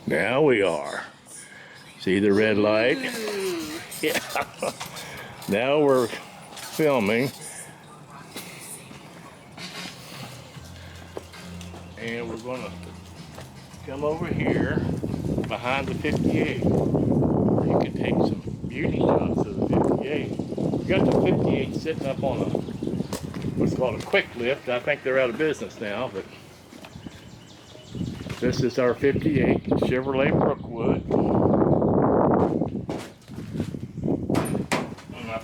Now we are. See the red light? Yeah. Now we're filming. And we're gonna come over here behind the 58. Where you can take some beauty shots of the 58. We got the 58 sitting up on a what's called a quick lift. I think they're out of business now, but this is our 58 Chevrolet Brookwood. And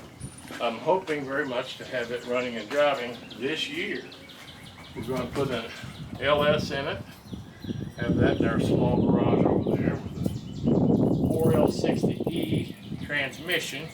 I'm hoping very much to have it running and driving this year. We're going to put an LS in it, have that in our small garage over there with a 4L60E transmission.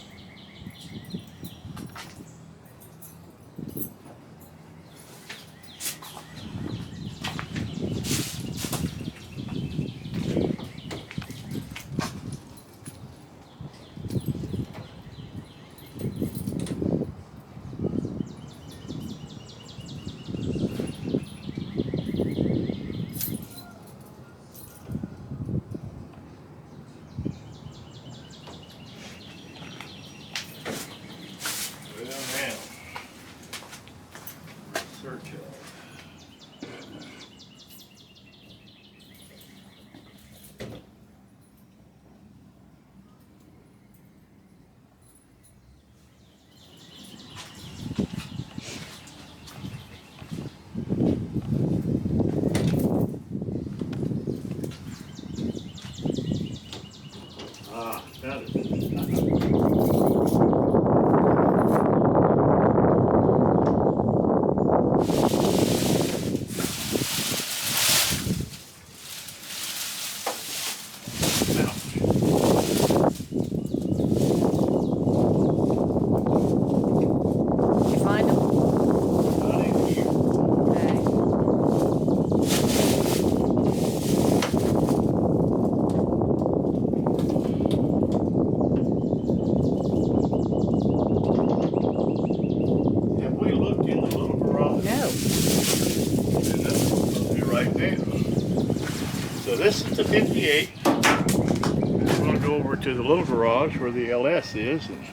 This is the 58. We're going to go over to the little garage where the LS is and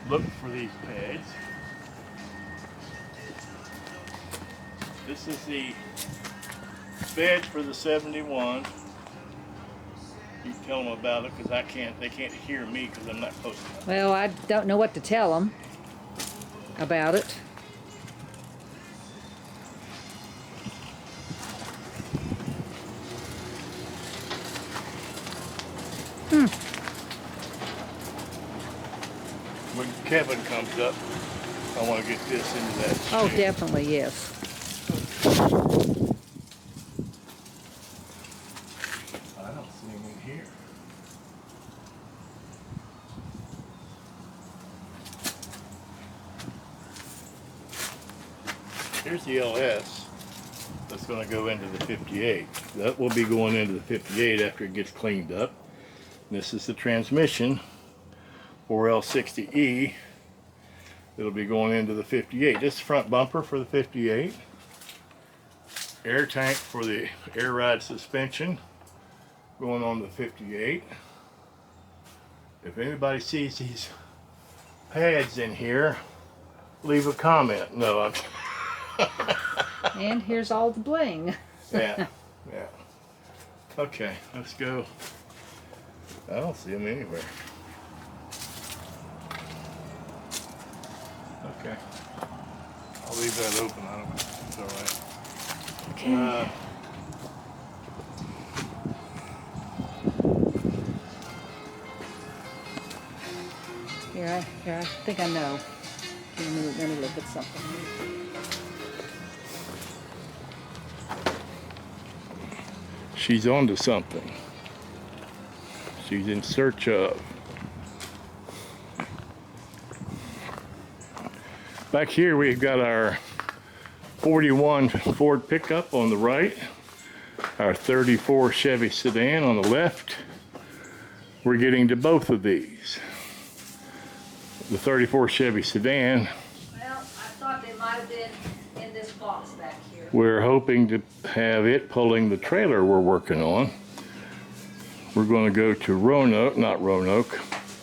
look for these pads. This is the bed for the 71. You tell them about it because they can't hear me because I'm not close enough. Well, I don't know what to tell them about it. When Kevin comes up, I want to get this into that shed. Oh, definitely, yes. I don't see him in here. Here's the LS that's going to go into the 58. That will be going into the 58 after it gets cleaned up. This is the transmission, 4L60E. It'll be going into the 58. This is the front bumper for the 58. Air tank for the air ride suspension going on the 58. If anybody sees these pads in here, leave a comment. No, I'm And here's all the bling. yeah. Okay, let's go. I don't see them anywhere. Okay. I'll leave that open. I don't. It's all right. Okay. Here, I think I know. Let me look at something. She's onto something. She's in search of. Back here we've got our 41 Ford pickup on the right, our 34 Chevy sedan on the left. We're getting to both of these. The 34 Chevy sedan. Well, I thought they might have been in this box back here. We're hoping to have it pulling the trailer we're working on. we're going to go to Roanoke,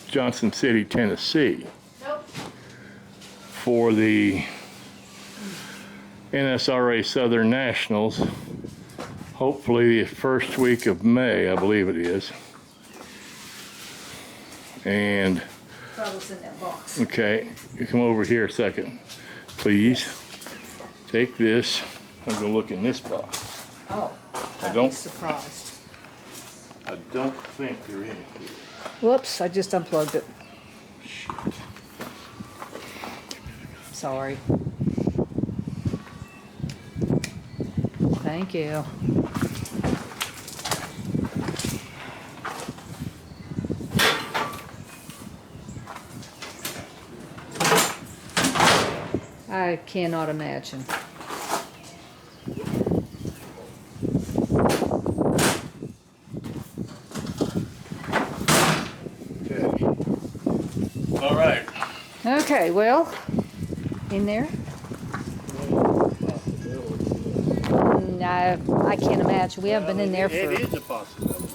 Johnson City, Tennessee for the NSRA Southern Nationals. Hopefully the first week of May, I believe it is. And Probably in that box. okay, you come over here a second, please. Take this. I'm gonna look in this box. Oh, I don't- I'm surprised. I don't think they're in here. Whoops, I just unplugged it. Shit. Sorry. Thank you. I cannot imagine. Okay. All right. Okay, well, in there? I can't imagine. We haven't been in there for... It is a possibility.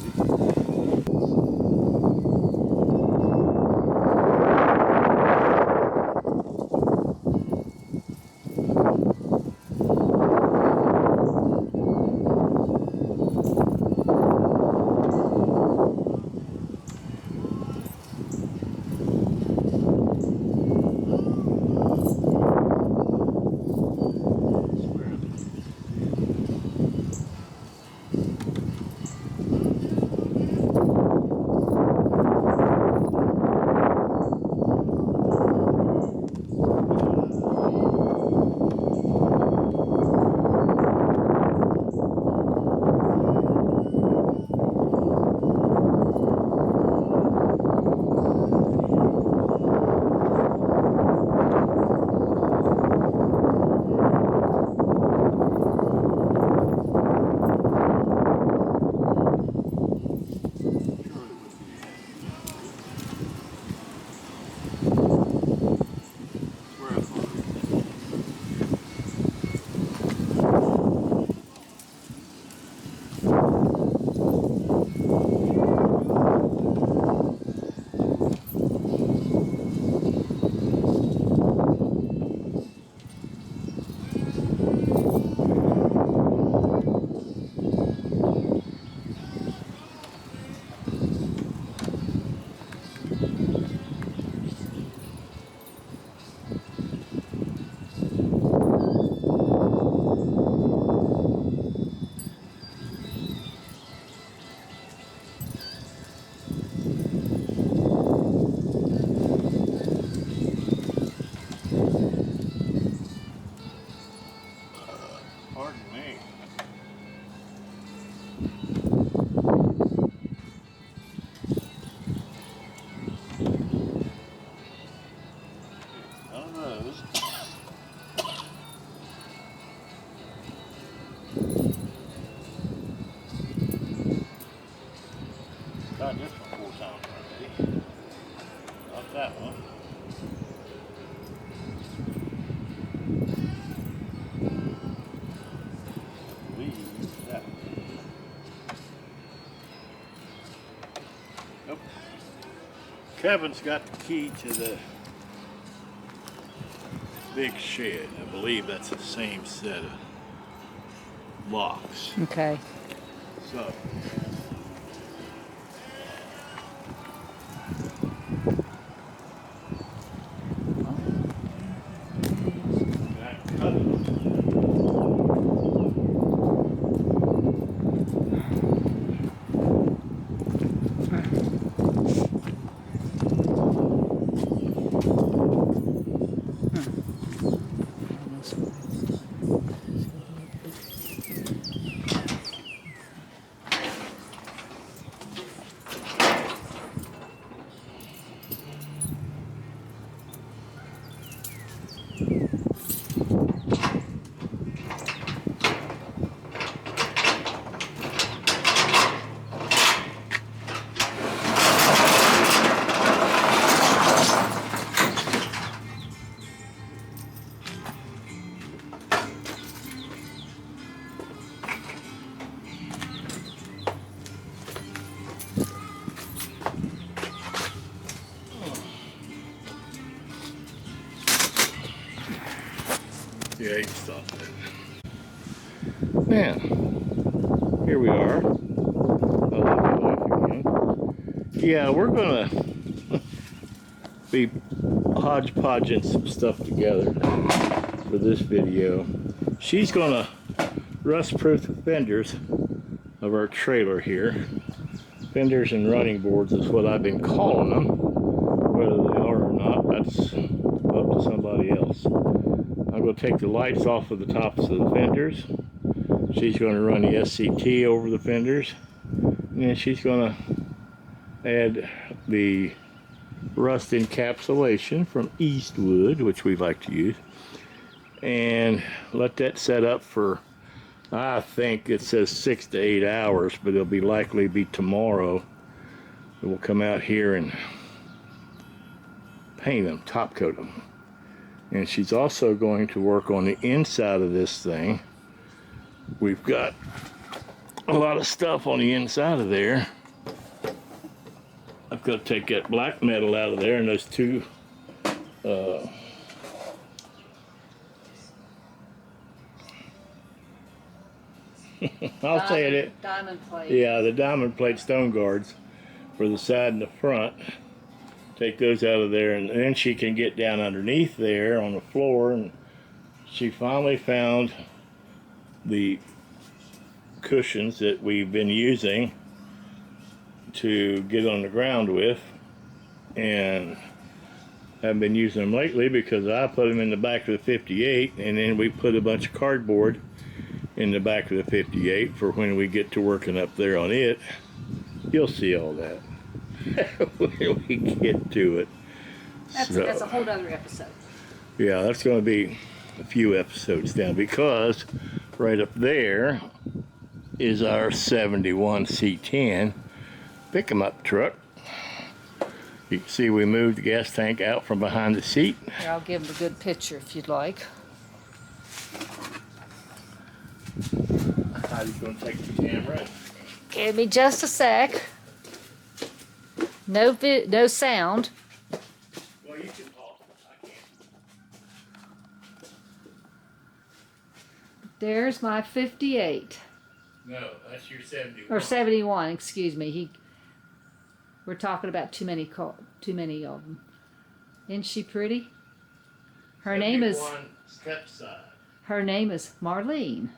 Pardon me. None of those. Got this one 4 times already. Not that one. That. Nope. Kevin's got the key to the big shed. I believe that's the same set of locks. Okay. So. That cut it. Yeah, you can stop that. Now, here we are. I love my wife again. Yeah, we're gonna be hodgepodging some stuff together for this video. She's gonna rust-proof the fenders of our trailer here. Fenders and running boards is what I've been calling them. Whether they are or not, that's up to somebody else. I'm going to take the lights off of the tops of the fenders. She's going to run the SCT over the fenders. And then she's going to add the rust encapsulation from Eastwood, which we like to use. And let that set up for, I think it says 6 to 8 hours, but it'll be likely be tomorrow. We'll come out here and paint them, top coat them. And she's also going to work on the inside of this thing. We've got a lot of stuff on the inside of there. I've got to take that black metal out of there and those two I'll say it. Diamond plate. Yeah, the diamond plate stone guards for the side and the front. Take those out of there, and then she can get down underneath there on the floor. And she finally found the cushions that we've been using to get on the ground with, and haven't been using them lately because I put them in the back of the 58, and then we put a bunch of cardboard in the back of the 58 for when we get to working up there on it. You'll see all that when we get to it. That's a whole other episode. Yeah, that's going to be a few episodes down, because right up there is our 71 C10 pick 'em up truck. You can see we moved the gas tank out from behind the seat. Here, I'll give him a good picture if you'd like. How are you going to take the camera? Give me just a sec. No sound. Well, you can talk. I can't. There's my 58. No, that's your 71. Or 71, excuse me. We're talking about too many of them. Isn't she pretty? Her name is Stepside. Her name is Marlene.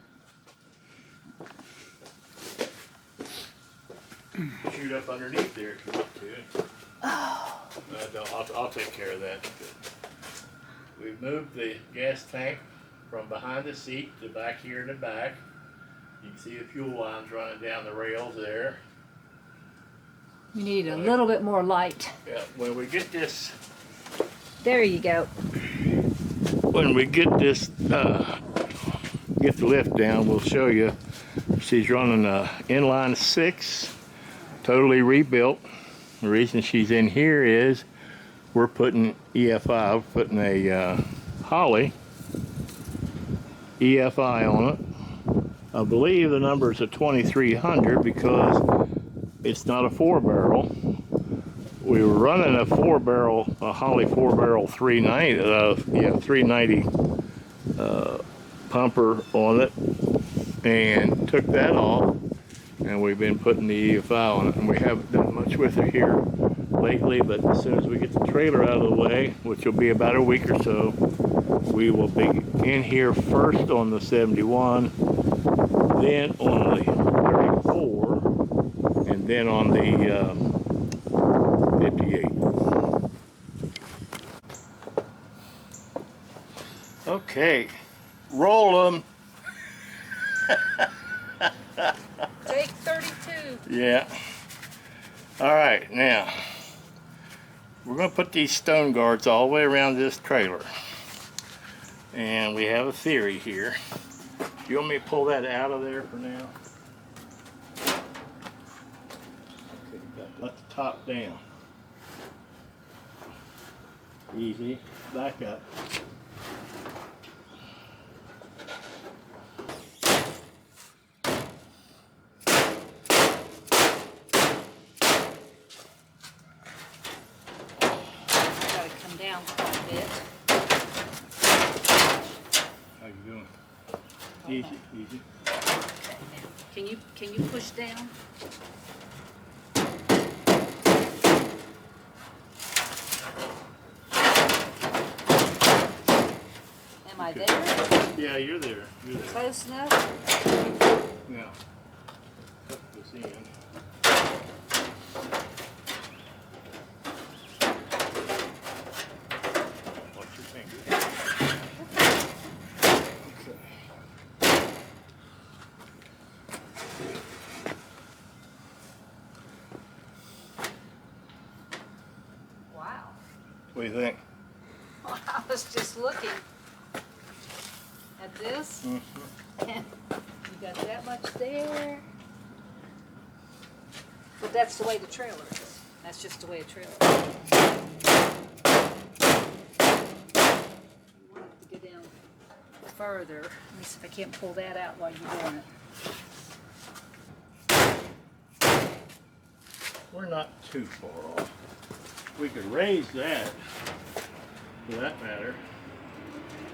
Shoot up underneath there if you want to. Oh. I'll take care of that. We've moved the gas tank from behind the seat to back here in the back. You can see the fuel lines running down the rails there. We need a little bit more light. Yeah, when we get this, There you go. when we get this, get the lift down, we'll show you. She's running a inline 6, totally rebuilt. The reason she's in here is we're putting EFI, we're putting a Holly EFI on it. I believe the number is a 2300 because it's not a 4-barrel. We were running a 4-barrel, a Holly 4-barrel 390 pumper on it, and took that off, and we've been putting the EFI on it, and we haven't done much with it here lately, but as soon as we get the trailer out of the way, which will be about a week or so, we will be in here first on the 71, then on the 34, and then on the 58. Okay, roll them. Take 32. Yeah. All right, now we're going to put these stone guards all the way around this trailer, and we have a theory here. You want me to pull that out of there for now? Okay, let the top down. Easy. Back up. Gotta come down quite a bit. How you Easy, easy. Okay, now, can you push down? Am I Okay. there? Yeah, you're there. You're there. Close enough? Now, tuck this in. Watch your fingers. Okay. Wow. What do you think? I was just looking at this. Mm-hmm. And you got that much there. But that's the way the trailer is. That's just the way a trailer is. You want it to go down further. Let me see if I can't pull that out while you're doing it. We're not too far off. We could raise that, for that matter.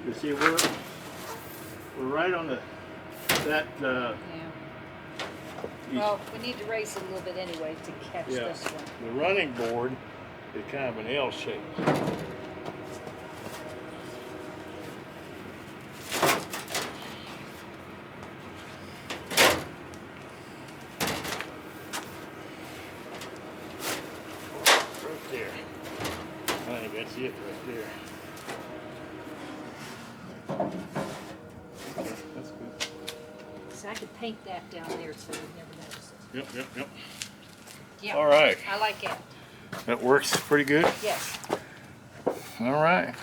You see, we're right on that. Yeah. Well, we need to raise it a little bit anyway to catch Yeah. this one. The running board is kind of an L shape. Right there. I think that's it right there. That's good. So I could paint that down there so you'd never notice it. Yep, yep, yep. Yeah. All right. I like it. That works pretty good. Yes. All right.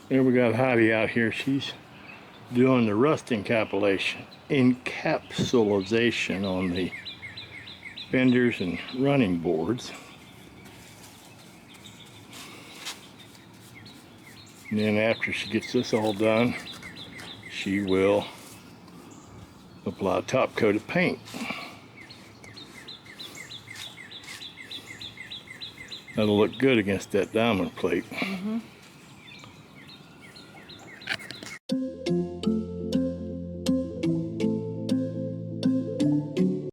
Here we got Heidi out here. She's doing the rust encapsulation on the fenders and running boards. And then after she gets this all done, she will apply a top coat of paint. That'll look good against that diamond plate. Mm-hmm.